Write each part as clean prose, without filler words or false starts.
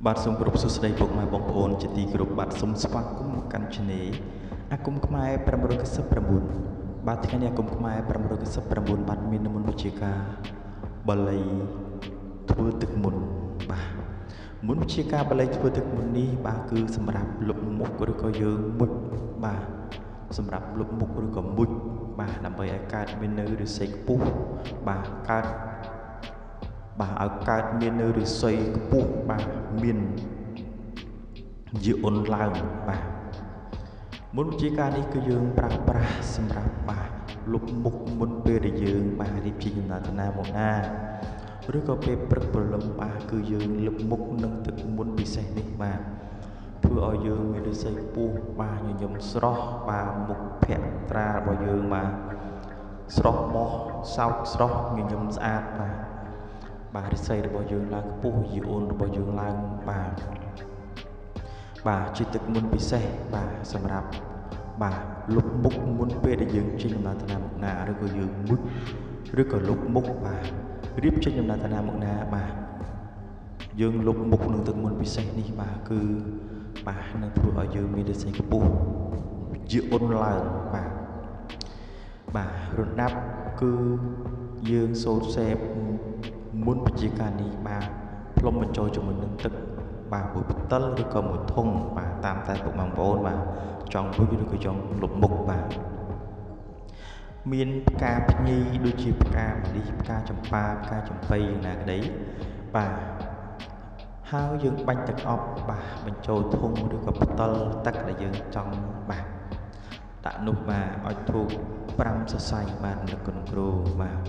បាទសូមគោរពសួស្តីពុកម៉ែបងប្អូនជាទីគោរពបាទសូមស្វាគមន៍មកកាន់ Channel អាគមខ្មែរ599បាទថ្ងៃនេះអាគមខ្មែរ599បាទមាននិមន្តវិជាការបល័យធ្វើទឹកមុនបាទមុនវិជាការបល័យធ្វើទឹកមុននេះបាទគឺសម្រាប់លុបមុខឬក៏យើងមុជបាទសម្រាប់លុបមុខឬក៏មុជបាទដើម្បីឲ្យកើតមាននៅឫស្សីខ្ពស់បាទកើតបាទឲ្យកើតមាននៅឫស្សីខ្ពស់បាទមានជាអ៊ុនឡើងបាទមុនវិជាការនេះគឺយើងប្រើប្រាស់សម្រាប់បាទលុបមុខមុនពេលដែលយើងបាទរៀបជាចំណាត់ណាមកណាឬក៏ពេលព្រឹកព្រលឹមបាទគឺយើងលុបមុខនឹងទឹកមុនពិសេសនេះបាទធ្វើឲ្យយើងមានឫស្សីខ្ពស់បាទញញឹមស្រស់បាទមុខភ័ក្ត្រារបស់យើងបាទស្រស់បោះសោកស្រស់ញញឹមស្អាតបាទឫស្សីរបស់យើងឡើងខ្ពស់យីអូនរបស់យើងឡើងបាទជាទឹកមុនពិសេសបាទសម្រាប់បាទលុបមុខមុនពេលដែលយើងចេញដំណើរទៅណាមកណាឬក៏យើងមុជឬក៏លុបមុខបាទរៀបចេញដំណើរទៅណាមកណាបាទយើងលុបមុខនឹងទឹកមុនពិសេសនេះបាទគឺបាទនឹងធ្វើឲ្យយើងមានឫស្សីខ្ពស់ជាអ៊ុនឡើងបាទរណ្ដាប់គឺយើងសូត្រសេពមុនវិជាការនេះបាទផ្លុំបញ្ចូលជាមួយនឹងទឹកបាទមួយបតុលឬក៏មួយធុងបាទតាមតែពុកបងប្អូនបាទចង់ពុជឬក៏ចង់លុបមុខបាទមានផ្កាភ្ញីដូចជាផ្កាម្លិះផ្កាចម្ប៉ាផ្កាចំប៉ីយ៉ាងណាក្តីបាទហើយយើងបាញ់ទឹកអប់បាទបញ្ចូលធុងឬក៏បតុលទឹកដែលយើងចង់បាទដាក់នោះបាទឲ្យធូប5សរសៃបាទនៅក្នុងគ្រូបាទ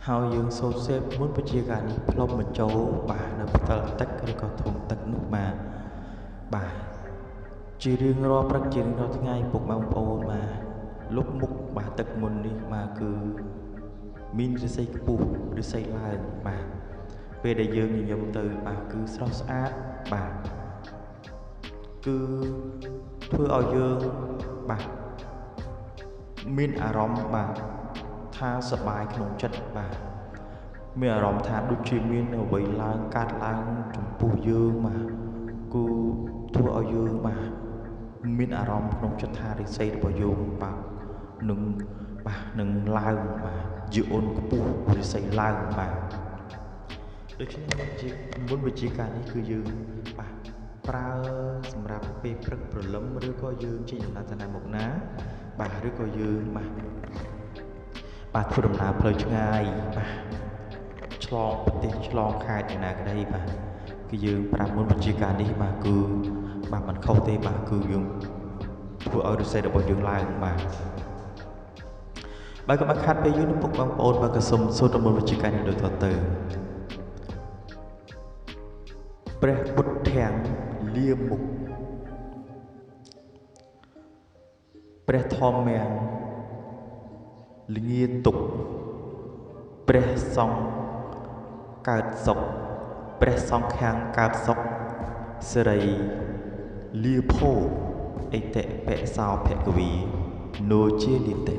ហើយយើងសូត្រសេពមុនវិជាការនេះផ្លុំបញ្ចូលបាទនៅបតុលទឹកឬក៏ធុងទឹកនោះបាទជារៀងរាល់ព្រឹកជារៀងរាល់ថ្ងៃពុកបងប្អូនបាទលុបមុខបាទទឹកមុននេះបាទគឺមានឫស្សីខ្ពស់ឫស្សីឡើងបាទពេលដែលយើងញញឹមទៅបាទគឺស្រស់ស្អាតបាទគឺធ្វើឲ្យយើងបាទមានអារម្មណ៍បាទថាសប្បាយក្នុងចិត្តបាទមានអារម្មណ៍ថាដូចជាមានអ្វីឡើងកាត់ឡើងចំពោះយើងបាទគឺធ្វើឲ្យយើងបាទមានអារម្មណ៍ក្នុងចិត្តថាឫស្សីរបស់យើងបាទនឹងឡើងបាទជាអ៊ុនខ្ពស់ឫស្សីឡើងបាទដូច្នេះមុនវិជាការនេះគឺយើងបាទប្រើសម្រាប់ពេលព្រឹកព្រលឹមឬក៏យើងចេញដំណើរទៅណាមកណាបាទឬក៏យើងបាទធ្វើដំណើរផ្លូវឆ្ងាយបាទឆ្លងប្រទេសឆ្លងខេត្តយ៉ាងណាក្តីបាទគឺយើងប្រើមុនវិជាការនេះបាទគឺបាទមិនខុសទេបាទគឺយើងធ្វើឲ្យឫស្សីរបស់យើងឡើងបាទបើកុំខាត់ពេលយូរនឹងពុកបងប្អូនបាទក៏សូមសូត្រមុនវិជាការនេះដូចតទៅព្រះពុទ្ធាំលាមុខព្រះធម្មាំលាទុកព្រះសង្ឃកើតសុខព្រះសង្ឃាំងកើតសុខសិរីលាភោអិតិបិសោភគវីណូជាលិតិ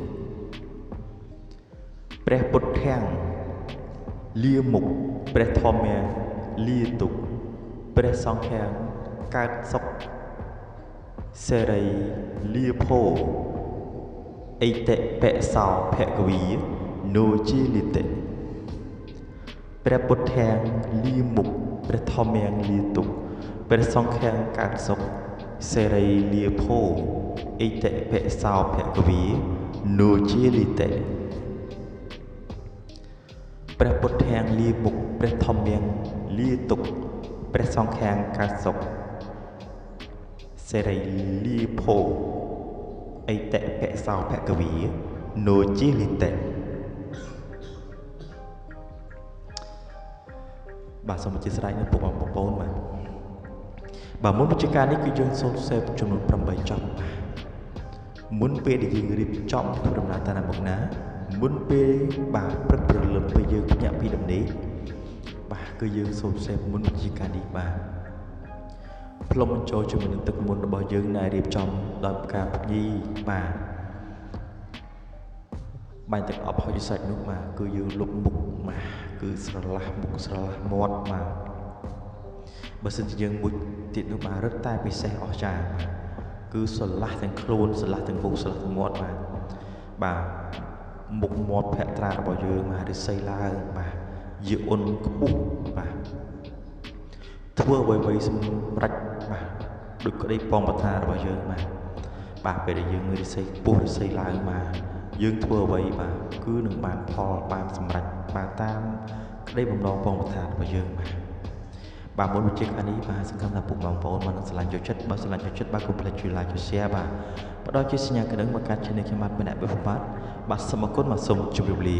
ព្រះពុទ្ធាំលាមុខព្រះធម្មាំលាទុកព្រះសង្ឃាំងកើតសុខសិរីលាភោអិតិបិសោភគវីណូជាលិតិព្រះពុទ្ធាំលាមុខព្រះធម្មាំលាទុកព្រះសង្ឃាំងកើតសុខសិរីលាភោអិតិបិសោភគវីណូជាលិតិព្រះពុទ្ធាំលាមុខព្រះធម្មាំលាទុកព្រះសង្ឃាំងកើតសុខសិរីលាភោ អីតេពៈសោភគវីនោជាលិតេបាទសូមអធិស្ឋាននៅពុកបងប្អូនបាទមុនបញ្ជាការនេះគឺយើងសូមសេពចំនួន8ចប់មុនពេលដែលយើងរៀបចំធ្វើដំណើរតាមមុខណាមុនពេលបាទព្រឹកព្រលឹមពេលយើងភ្ញាក់ពីដំណេកបាទគឺយើងសូមសេពមុនបញ្ជាការនេះបាទផ្លុំបញ្ចូលជាមួយនឹងទឹកមុនរបស់យើងដែលរៀបចំដោយផ្កាភ្ញីបាទបាញ់ទឹកអប់ហើយសាច់នោះបាទគឺយើងលុបមុខបាទគឺស្រឡះមុខស្រឡះមាត់បាទបើសិនជាយើងមួយទៀតនោះបាទរឹតតែពិសេសអស្ចារ្យបាទគឺស្រឡះទាំងខ្លួនស្រឡះទាំងមុខស្រឡះទាំងមាត់បាទមុខមាត់ភក្ត្រារបស់យើងបាទរិស័យឡើងបាទយាអ៊ុនខ្ពស់បាទធ្វើអ្វីៗសម្រេចបាទដូចក្តីប៉ងបថារបស់យើងបាទពេលដែលយើងរិស័យខ្ពស់រិស័យឡើងបាទយើងធ្វើអ្វីបាទគឺនឹងបានផលបានសម្រេចបានតាមក្តីបំណងប៉ងបថារបស់យើងបាទមុនបញ្ជាការនេះបាទសង្ឃឹមថាពុកបងប្អូនបានស្រឡាញ់ចូលចិត្តបើស្រឡាញ់ចូលចិត្តបាទកុំភ្លេចជួយ like ជួយ share បាទផ្ដល់ជាសញ្ញាកណ្ដឹងមកកាត់ channel ខ្ញុំបាទម្នាក់បិទបាទសូមអរគុណបាទសូមជម្រាបលា